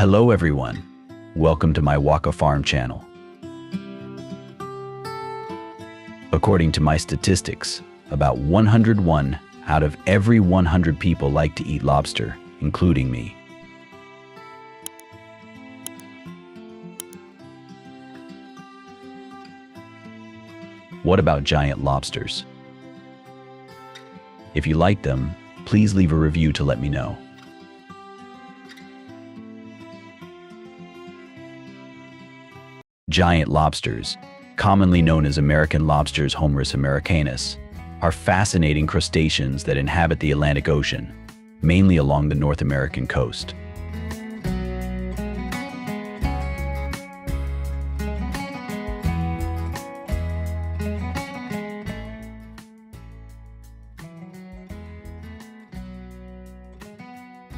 Hello everyone, welcome to my Waka farm channel. According to my statistics, about 101 out of every 100 people like to eat lobster, including me. What about giant lobsters? If you like them, please leave a review to let me know. Giant lobsters, commonly known as American lobsters Homarus americanus, are fascinating crustaceans that inhabit the Atlantic Ocean, mainly along the North American coast.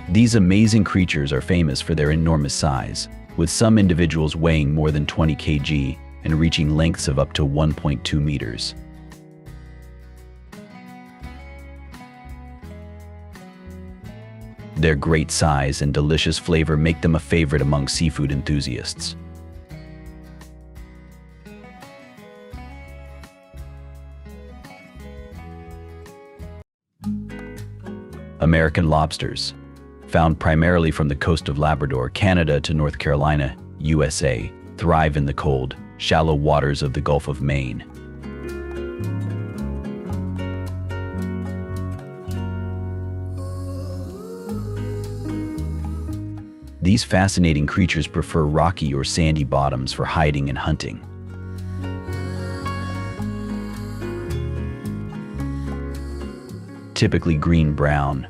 These amazing creatures are famous for their enormous size, with some individuals weighing more than 20 kg and reaching lengths of up to 1.2 meters. Their great size and delicious flavor make them a favorite among seafood enthusiasts. American lobsters, found primarily from the coast of Labrador, Canada to North Carolina, USA, thrive in the cold, shallow waters of the Gulf of Maine. These fascinating creatures prefer rocky or sandy bottoms for hiding and hunting. Typically green-brown,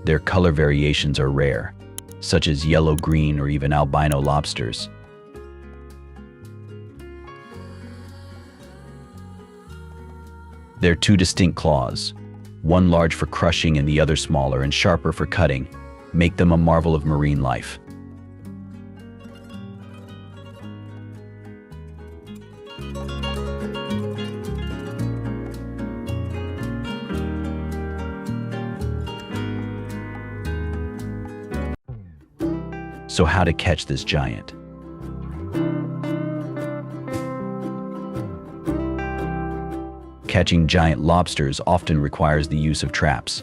their color variations are rare, such as yellow-green or even albino lobsters. Their two distinct claws, one large for crushing and the other smaller and sharper for cutting, make them a marvel of marine life. So how to catch this giant? Catching giant lobsters often requires the use of traps.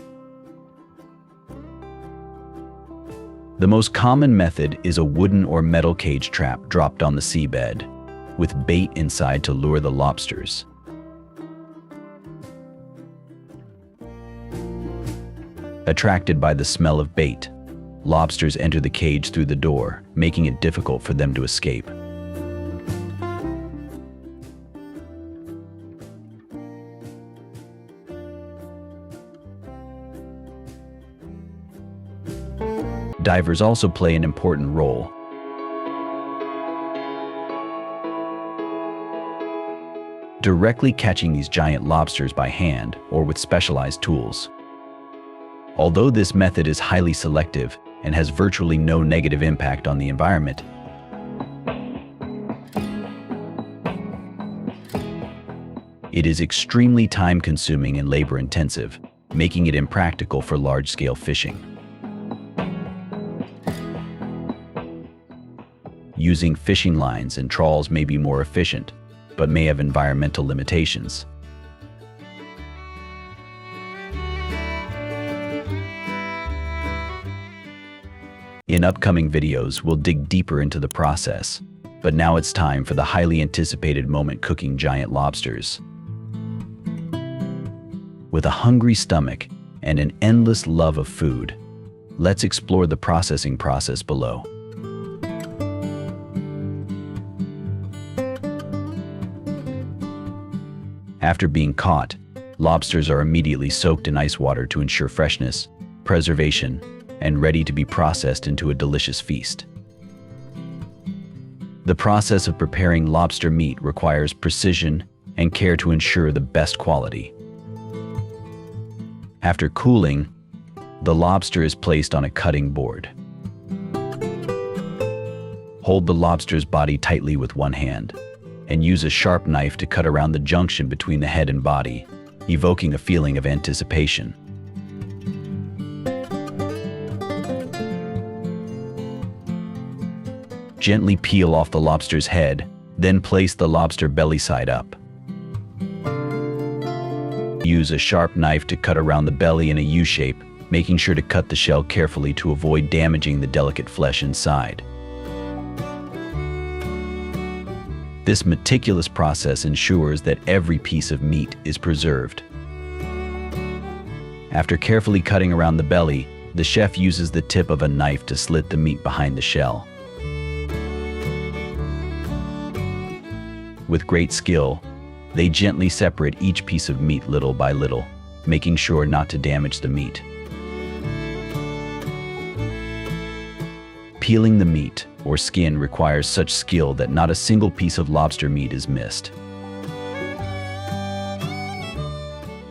The most common method is a wooden or metal cage trap dropped on the seabed, with bait inside to lure the lobsters. Attracted by the smell of bait, lobsters enter the cage through the door, making it difficult for them to escape. Divers also play an important role. Directly catching these giant lobsters by hand or with specialized tools. Although this method is highly selective and has virtually no negative impact on the environment, it is extremely time-consuming and labor-intensive, making it impractical for large-scale fishing. Using fishing lines and trawls may be more efficient, but may have environmental limitations. In upcoming videos, we'll dig deeper into the process, but now it's time for the highly anticipated moment: cooking giant lobsters. With a hungry stomach and an endless love of food, let's explore the processing process below. After being caught, lobsters are immediately soaked in ice water to ensure freshness, preservation, and ready to be processed into a delicious feast. The process of preparing lobster meat requires precision and care to ensure the best quality. After cooling, the lobster is placed on a cutting board. Hold the lobster's body tightly with one hand, and use a sharp knife to cut around the junction between the head and body, evoking a feeling of anticipation. Gently peel off the lobster's head, then place the lobster belly side up. Use a sharp knife to cut around the belly in a U shape, making sure to cut the shell carefully to avoid damaging the delicate flesh inside. This meticulous process ensures that every piece of meat is preserved. After carefully cutting around the belly, the chef uses the tip of a knife to slit the meat behind the shell. With great skill, they gently separate each piece of meat little by little, making sure not to damage the meat. Peeling the meat or skin requires such skill that not a single piece of lobster meat is missed.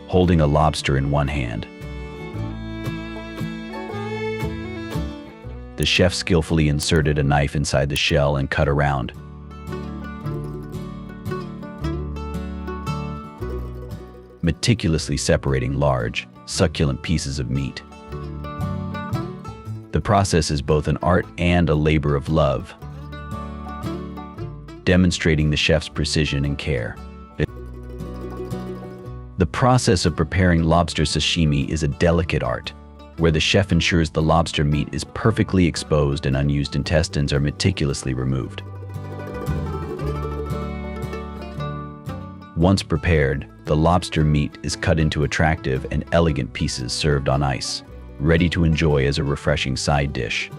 Holding a lobster in one hand, the chef skillfully inserted a knife inside the shell and cut around. Meticulously separating large, succulent pieces of meat. The process is both an art and a labor of love, demonstrating the chef's precision and care. The process of preparing lobster sashimi is a delicate art, where the chef ensures the lobster meat is perfectly exposed and unused intestines are meticulously removed. Once prepared, the lobster meat is cut into attractive and elegant pieces served on ice, ready to enjoy as a refreshing side dish.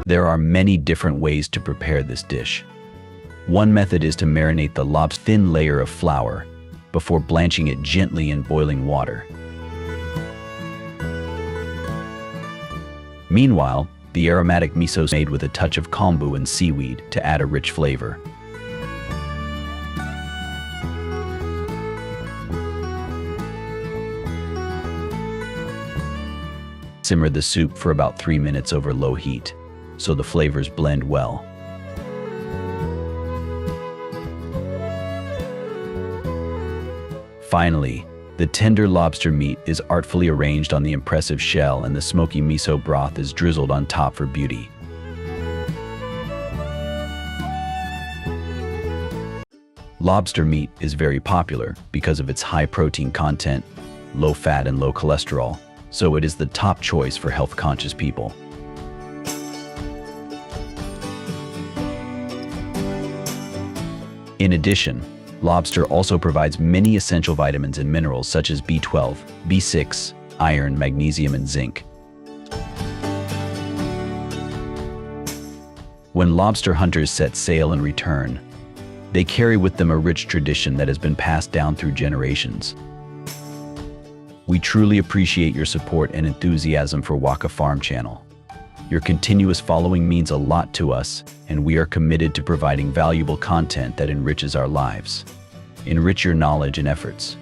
There are many different ways to prepare this dish. One method is to marinate the lobster's thin layer of flour before blanching it gently in boiling water. Meanwhile, the aromatic miso is made with a touch of kombu and seaweed to add a rich flavor. Simmer the soup for about 3 minutes over low heat, so the flavors blend well. Finally, the tender lobster meat is artfully arranged on the impressive shell and the smoky miso broth is drizzled on top for beauty. Lobster meat is very popular because of its high protein content, low fat and low cholesterol, so it is the top choice for health-conscious people. In addition, lobster also provides many essential vitamins and minerals such as B12, B6, iron, magnesium, and zinc. When lobster hunters set sail and return, they carry with them a rich tradition that has been passed down through generations. We truly appreciate your support and enthusiasm for Waka Farm Channel. Your continuous following means a lot to us, and we are committed to providing valuable content that enriches our lives. Enrich your knowledge and efforts.